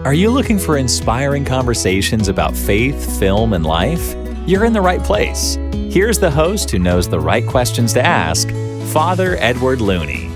Are you looking for inspiring conversations about faith, film, and life? You're in the right place. Here's the host who knows the right questions to ask, Father Edward Looney.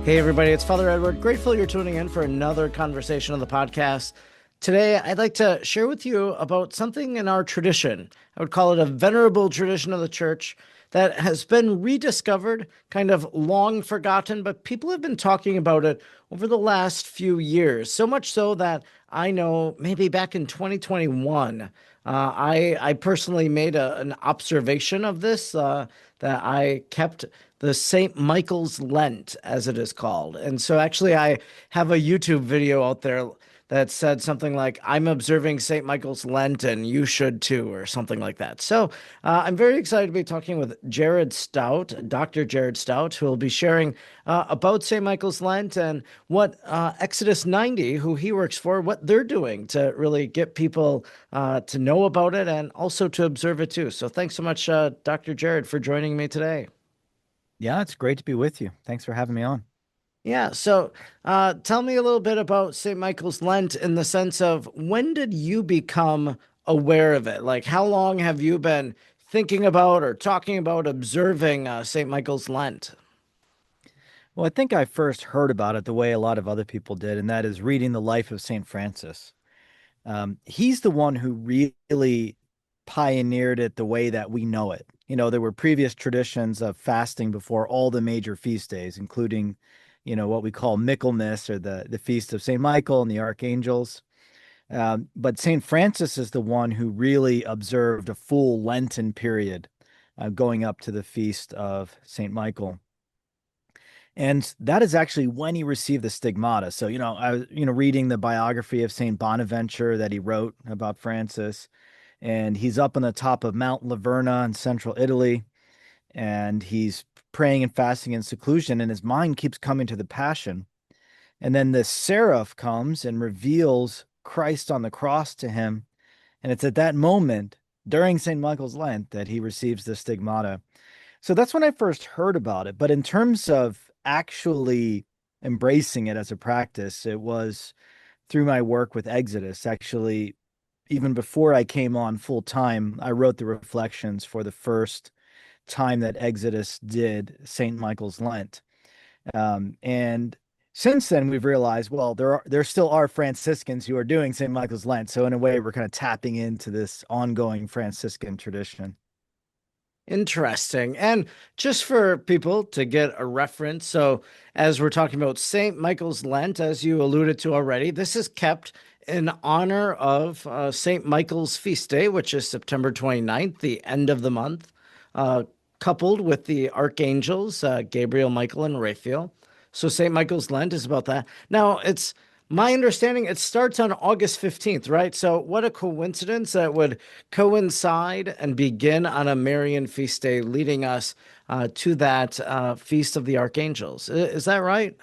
Hey everybody, it's Father Edward. Grateful you're tuning in for another conversation on the podcast. Today, I'd like to share with you about something in our tradition. I would call it a venerable tradition of the church that has been rediscovered, kind of long forgotten, but people have been talking about it over the last few years. So much so that I know maybe back in 2021, I personally made an observation of this, that I kept the St. Michael's Lent, as it is called. And so actually I have a YouTube video out there that said something like, I'm observing St. Michael's Lent and you should too, or something like that. So I'm very excited to be talking with Jared Staudt, Dr. Jared Staudt, who will be sharing about St. Michael's Lent and what Exodus 90, who he works for, what they're doing to really get people to know about it and also to observe it too. So thanks so much, Dr. Jared, for joining me today. Yeah, it's great to be with you. Thanks for having me on. Yeah, so tell me a little bit about St. Michael's Lent in the sense of when did you become aware of it? Like, how long have you been thinking about or talking about observing St. Michael's Lent? Well, I think I first heard about it the way a lot of other people did, and that is reading the life of St. Francis. He's the one who really pioneered it the way that we know it. You know, there were previous traditions of fasting before all the major feast days, including, what we call Michaelmas, or the feast of St. Michael and the Archangels. But St. Francis is the one who really observed a full Lenten period going up to the feast of St. Michael. And that is actually when he received the stigmata. So, I was, reading the biography of St. Bonaventure that he wrote about Francis, and he's up on the top of Mount Laverna in central Italy, and he's praying and fasting in seclusion, and his mind keeps coming to the Passion. And then the seraph comes and reveals Christ on the cross to him. And it's at that moment during St. Michael's Lent that he receives the stigmata. So that's when I first heard about it. But in terms of actually embracing it as a practice, it was through my work with Exodus. Actually, even before I came on full time, I wrote the reflections for the first time that Exodus did St. Michael's Lent. And since then, we've realized, well, there still are Franciscans who are doing St. Michael's Lent. So in a way, we're kind of tapping into this ongoing Franciscan tradition. Interesting. And just for people to get a reference, so as we're talking about St. Michael's Lent, as you alluded to already, this is kept in honor of St. Michael's feast day, which is September 29th, the end of the month, coupled with the archangels, Gabriel, Michael, and Raphael. So St. Michael's Lent is about that. Now, it's my understanding it starts on August 15th, right? So what a coincidence that would coincide and begin on a Marian feast day, leading us to that Feast of the Archangels. Is that right?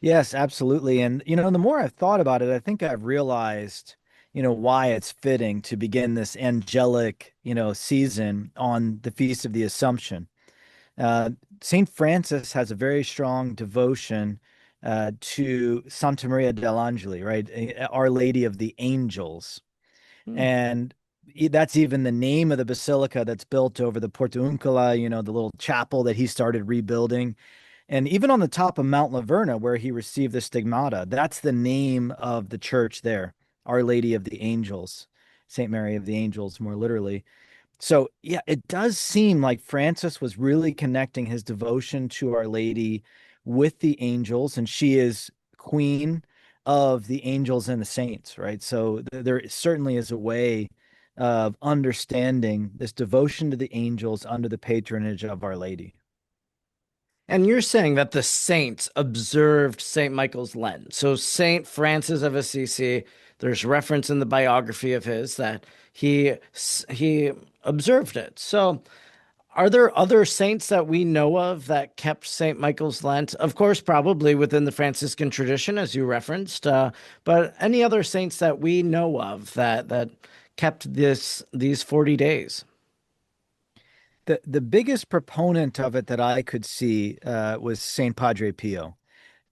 Yes, absolutely. And, the more I've thought about it, I think I've realized, why it's fitting to begin this angelic, season on the Feast of the Assumption. St. Francis has a very strong devotion to Santa Maria dell'Angeli, right? Our Lady of the Angels. And that's even the name of the basilica that's built over the Porta Uncula, the little chapel that he started rebuilding. And even on the top of Mount Laverna, where he received the stigmata, that's the name of the church there, Our Lady of the Angels, St. Mary of the Angels, more literally. So, yeah, it does seem like Francis was really connecting his devotion to Our Lady with the angels, and she is queen of the angels and the saints, right? So there certainly is a way of understanding this devotion to the angels under the patronage of Our Lady. And you're saying that the saints observed St. Michael's Lent. So St. Francis of Assisi, there's reference in the biography of his that he observed it. So are there other saints that we know of that kept St. Michael's Lent? Of course, probably within the Franciscan tradition, as you referenced, but any other saints that we know of that kept these 40 days? The biggest proponent of it that I could see was Saint Padre Pio.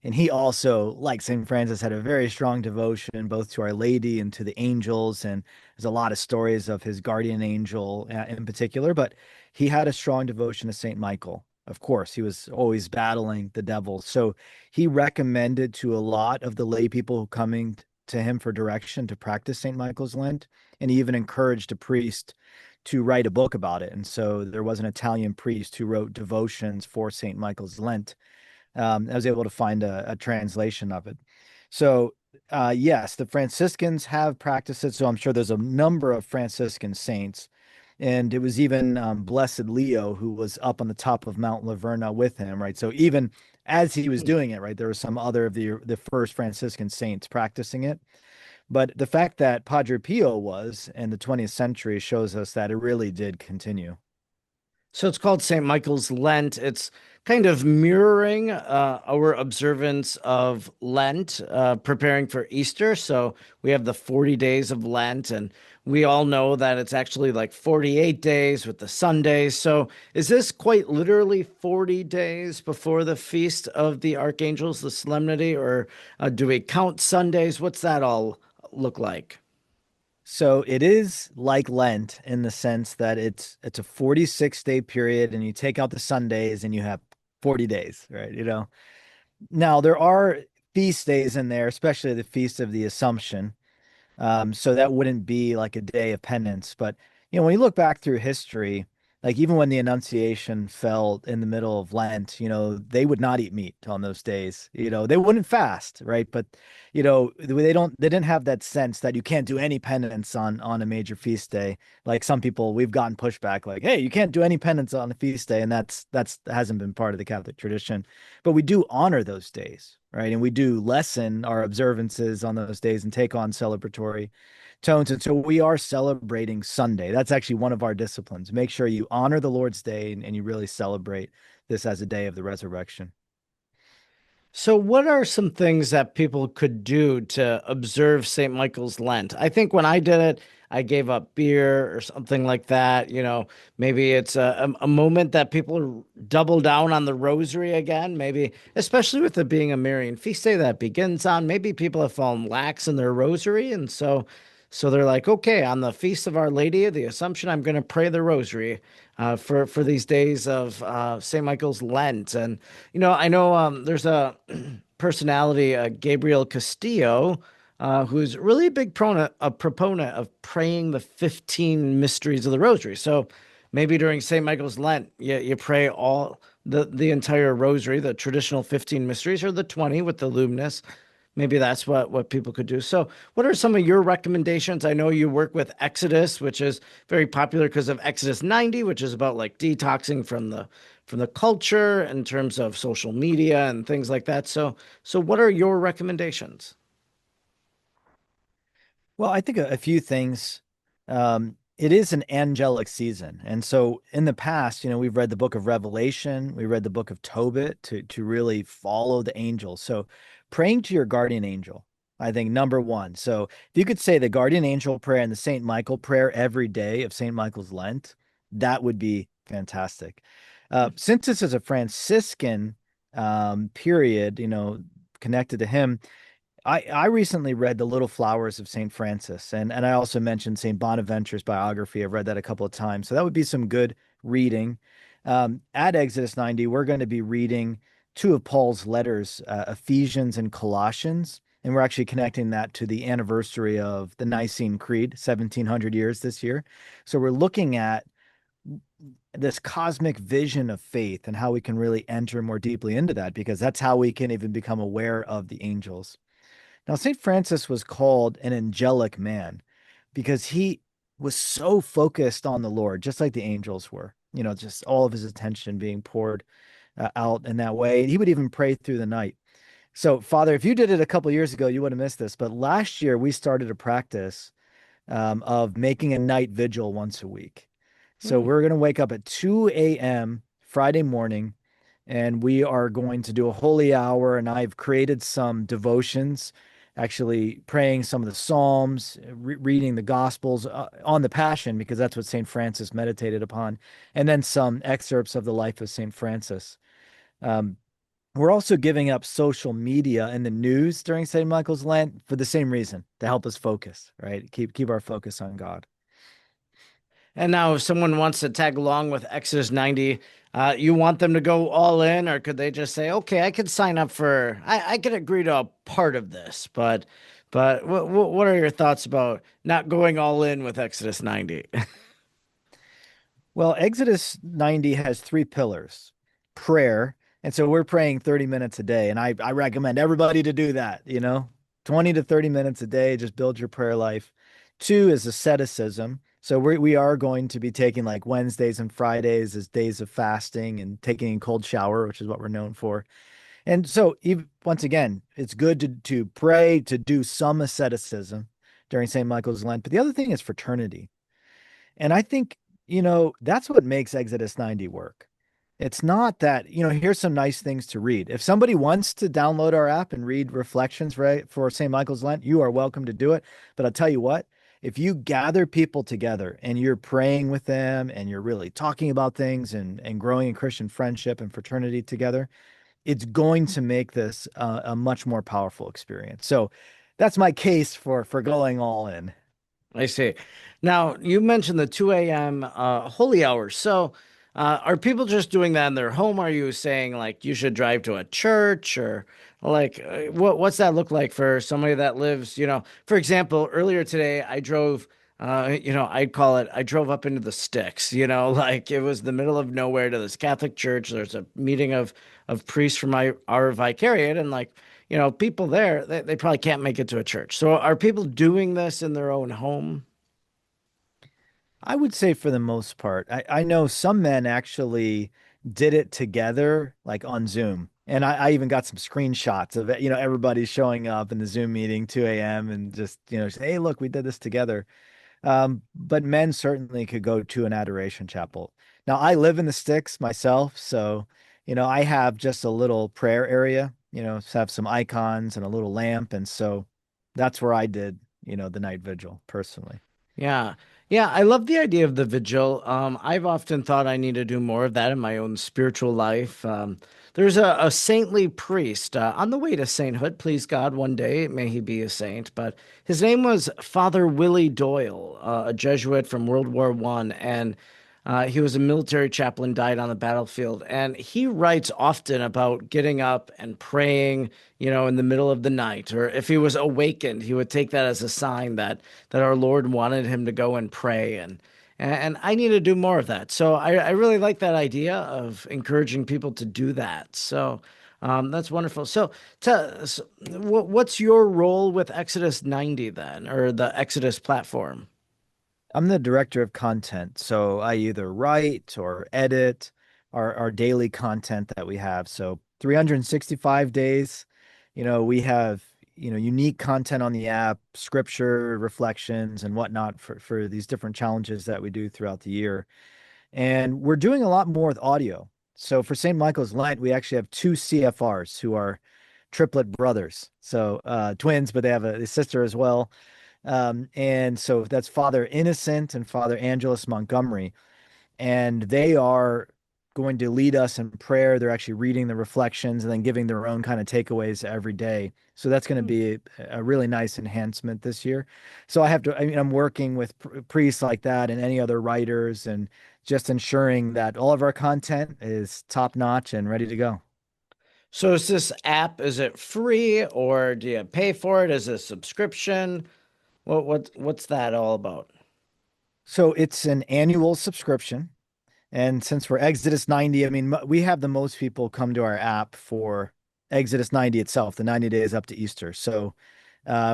And he also, like St. Francis, had a very strong devotion both to Our Lady and to the angels. And there's a lot of stories of his guardian angel in particular, but he had a strong devotion to St. Michael. Of course, he was always battling the devil. So he recommended to a lot of the lay people coming to him for direction to practice St. Michael's Lent. And he even encouraged a priest to write a book about it. And so there was an Italian priest who wrote devotions for St. Michael's Lent. I was able to find a translation of it. So, yes, the Franciscans have practiced it. So I'm sure there's a number of Franciscan saints. And it was even Blessed Leo who was up on the top of Mount Laverna with him, right? So even as he was doing it, right, there were some other of the first Franciscan saints practicing it. But the fact that Padre Pio was in the 20th century shows us that it really did continue. So it's called St. Michael's Lent. It's kind of mirroring our observance of Lent, preparing for Easter. So we have the 40 days of Lent, and we all know that it's actually like 48 days with the Sundays. So is this quite literally 40 days before the Feast of the Archangels, the solemnity, or do we count Sundays? What's that all look like? So it is like Lent in the sense that it's a 46-day period and you take out the Sundays and you have 40 days, right? Now there are feast days in there, especially the Feast of the Assumption. So that wouldn't be like a day of penance. But when you look back through history, like even when the Annunciation fell in the middle of Lent, they would not eat meat on those days. They wouldn't fast, right? But they didn't have that sense that you can't do any penance on a major feast day. Like some people, we've gotten pushback, like, hey, you can't do any penance on a feast day, and that's hasn't been part of the Catholic tradition. But we do honor those days, right? And we do lessen our observances on those days and take on celebratory tones. And so we are celebrating Sunday. That's actually one of our disciplines. Make sure you honor the Lord's Day and you really celebrate this as a day of the resurrection. So, what are some things that people could do to observe St. Michael's Lent? I think when I did it, I gave up beer or something like that. Maybe it's a moment that people double down on the rosary again. Maybe, especially with it being a Marian feast day that begins on, maybe people have fallen lax in their rosary. And so they're like, okay, on the Feast of Our Lady of the Assumption, I'm going to pray the rosary for these days of St. Michael's Lent. And, I know there's a personality, Gabriel Castillo, who's really a proponent of praying the 15 mysteries of the rosary. So maybe during St. Michael's Lent, you pray all the entire rosary, the traditional 15 mysteries, or the 20 with the luminous. Maybe that's what people could do. So, what are some of your recommendations? I know you work with Exodus, which is very popular because of Exodus 90, which is about like detoxing from the culture in terms of social media and things like that. So what are your recommendations? Well, I think a few things. It is an angelic season. And so in the past, we've read the book of Revelation, we read the book of Tobit to really follow the angels. So praying to your guardian angel, I think number one. So if you could say the guardian angel prayer and the St. Michael prayer every day of St. Michael's Lent, that would be fantastic. Since this is a Franciscan period, connected to him, I recently read The Little Flowers of St. Francis, and I also mentioned St. Bonaventure's biography. I've read that a couple of times. So that would be some good reading. At Exodus 90, we're going to be reading two of Paul's letters, Ephesians and Colossians, and we're actually connecting that to the anniversary of the Nicene Creed, 1700 years this year. So we're looking at this cosmic vision of faith and how we can really enter more deeply into that, because that's how we can even become aware of the angels. Now, St. Francis was called an angelic man because he was so focused on the Lord, just like the angels were, just all of his attention being poured out in that way. And he would even pray through the night. So, Father, if you did it a couple of years ago, you would have missed this. But last year, we started a practice of making a night vigil once a week. So we're going to wake up at 2 a.m. Friday morning, and we are going to do a holy hour. And I've created some devotions, actually praying some of the Psalms, reading the Gospels on the Passion, because that's what St. Francis meditated upon, and then some excerpts of the life of St. Francis. We're also giving up social media and the news during St. Michael's Lent for the same reason, to help us focus, right? Keep our focus on God. And now, if someone wants to tag along with Exodus 90, you want them to go all in, or could they just say, "Okay, I could sign up for, I could agree to a part of this," but what are your thoughts about not going all in with Exodus 90? Well, Exodus 90 has three pillars: prayer. And so we're praying 30 minutes a day. And I recommend everybody to do that, 20 to 30 minutes a day, just build your prayer life. Two is asceticism. So we are going to be taking like Wednesdays and Fridays as days of fasting and taking a cold shower, which is what we're known for. And so, even, once again, it's good to pray, to do some asceticism during St. Michael's Lent. But the other thing is fraternity. And I think, that's what makes Exodus 90 work. It's not that, here's some nice things to read. If somebody wants to download our app and read reflections, right, for St. Michael's Lent, you are welcome to do it. But I'll tell you what, if you gather people together and you're praying with them and you're really talking about things and growing in Christian friendship and fraternity together, it's going to make this a much more powerful experience. So that's my case for going all in. I see. Now, you mentioned the 2 a.m. Holy hours. So, are people just doing that in their home? Are you saying like you should drive to a church, or like what's that look like for somebody that lives, for example, earlier today I drove, I'd call it, I drove up into the sticks, like it was the middle of nowhere to this Catholic church. There's a meeting of priests from our vicariate, and like, people there, they probably can't make it to a church. So are people doing this in their own home? I would say for the most part, I know some men actually did it together, like on Zoom. And I even got some screenshots of it, everybody showing up in the Zoom meeting, 2 a.m. and just, say, hey, look, we did this together. But men certainly could go to an adoration chapel. Now, I live in the sticks myself, so, I have just a little prayer area, have some icons and a little lamp. And so that's where I did, the night vigil personally. Yeah. Yeah, I love the idea of the vigil. I've often thought I need to do more of that in my own spiritual life. There's a saintly priest on the way to sainthood, please God, one day may he be a saint. But his name was Father Willie Doyle, a Jesuit from World War One, and he was a military chaplain, died on the battlefield, and he writes often about getting up and praying, in the middle of the night, or if he was awakened, he would take that as a sign that our Lord wanted him to go and pray, and I need to do more of that. So I really like that idea of encouraging people to do that. So that's wonderful. So what's your role with Exodus 90 then, or the Exodus platform? I'm the director of content, so I either write or edit our daily content that we have. So 365 days, we have, unique content on the app, scripture, reflections, and whatnot for these different challenges that we do throughout the year. And we're doing a lot more with audio. So for St. Michael's Lent, we actually have two CFRs who are triplet brothers. So twins, but they have a sister as well. And so that's Father Innocent and Father Angelus Montgomery. And they are going to lead us in prayer. They're actually reading the reflections and then giving their own kind of takeaways every day. So that's going to be a really nice enhancement this year. So I'm working with priests like that and any other writers and just ensuring that all of our content is top notch and ready to go. So is this app, is it free or do you pay for it? Is it a subscription? What's that all about? So it's an annual subscription. And since we're Exodus 90, I mean, we have the most people come to our app for Exodus 90 itself, the 90 days up to Easter. So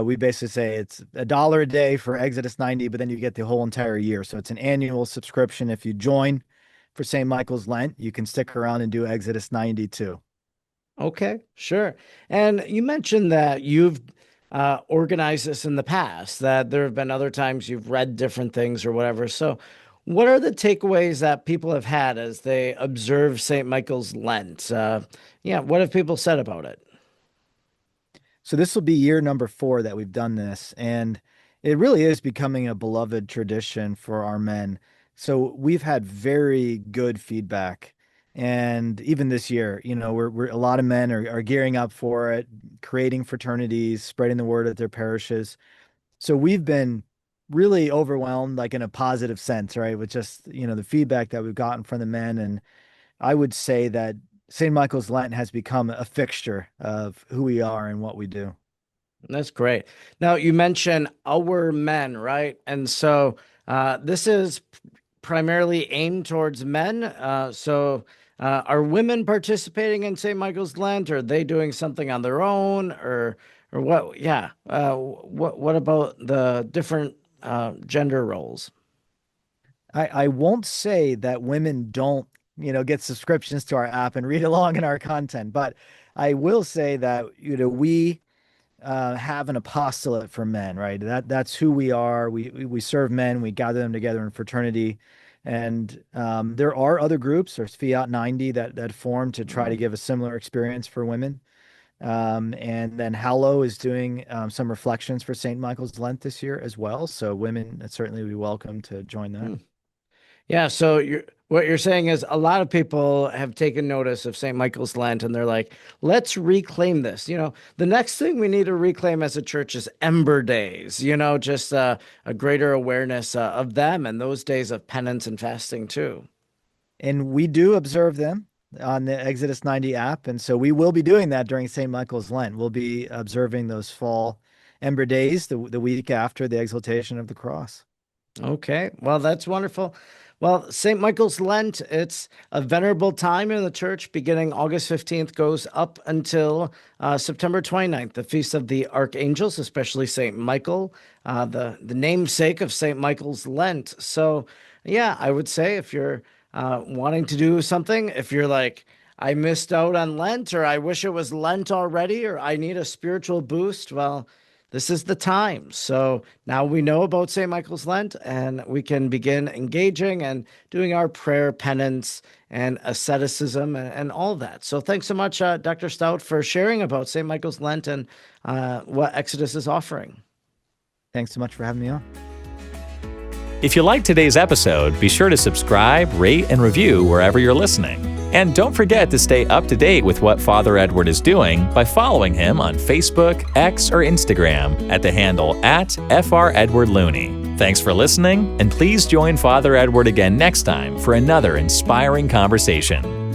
we basically say it's $1 a day for Exodus 90, but then you get the whole entire year. So it's an annual subscription. If you join for St. Michael's Lent, you can stick around and do Exodus 90 too. Okay, sure. And you mentioned that you've organized this in the past, that there have been other times you've read different things or whatever. So, what are the takeaways that people have had as they observe St. Michael's Lent? Yeah, what have people said about it? So this will be year number 4 that we've done this, and it really is becoming a beloved tradition for our men. So we've had very good feedback, And even this year, we're a lot of men are gearing up for it, creating fraternities, spreading the word at their parishes. So we've been really overwhelmed, like in a positive sense, right? With just, the feedback that we've gotten from the men. And I would say that St. Michael's Lent has become a fixture of who we are and what we do. That's great. Now, you mentioned our men, right? And so this is primarily aimed towards men. Are women participating in St. Michael's Lent? Or are they doing something on their own? Or what? Yeah. What about the different gender roles? I won't say that women don't, get subscriptions to our app and read along in our content, but I will say that, we have an apostolate for men, right? That's who we are. We serve men. We gather them together in fraternity, and there are other groups. There's Fiat 90 that form to try to give a similar experience for women. And then Hallow is doing some reflections for St. Michael's Lent this year as well. So women certainly would be welcome to join that. Yeah, so what you're saying is a lot of people have taken notice of St. Michael's Lent, and they're like, let's reclaim this. The next thing we need to reclaim as a church is Ember Days, just a greater awareness of them and those days of penance and fasting too. And we do observe them on the Exodus 90 app. And so we will be doing that during St. Michael's Lent. We'll be observing those fall Ember Days the week after the exaltation of the cross. Okay, well, that's wonderful. Well, St. Michael's Lent, it's a venerable time in the church beginning August 15th, goes up until September 29th, the Feast of the Archangels, especially St. Michael, the namesake of St. Michael's Lent. So, yeah, I would say if you're wanting to do something, if you're like, I missed out on Lent, or I wish it was Lent already, or I need a spiritual boost, well, this is the time. So now we know about St. Michael's Lent, and we can begin engaging and doing our prayer, penance, and asceticism and all that. So thanks so much, Dr. Staudt, for sharing about St. Michael's Lent and what Exodus is offering. Thanks so much for having me on. If you liked today's episode, be sure to subscribe, rate, and review wherever you're listening. And don't forget to stay up to date with what Father Edward is doing by following him on Facebook, X, or Instagram at the handle @FrEdwardLooney. Thanks for listening, and please join Father Edward again next time for another inspiring conversation.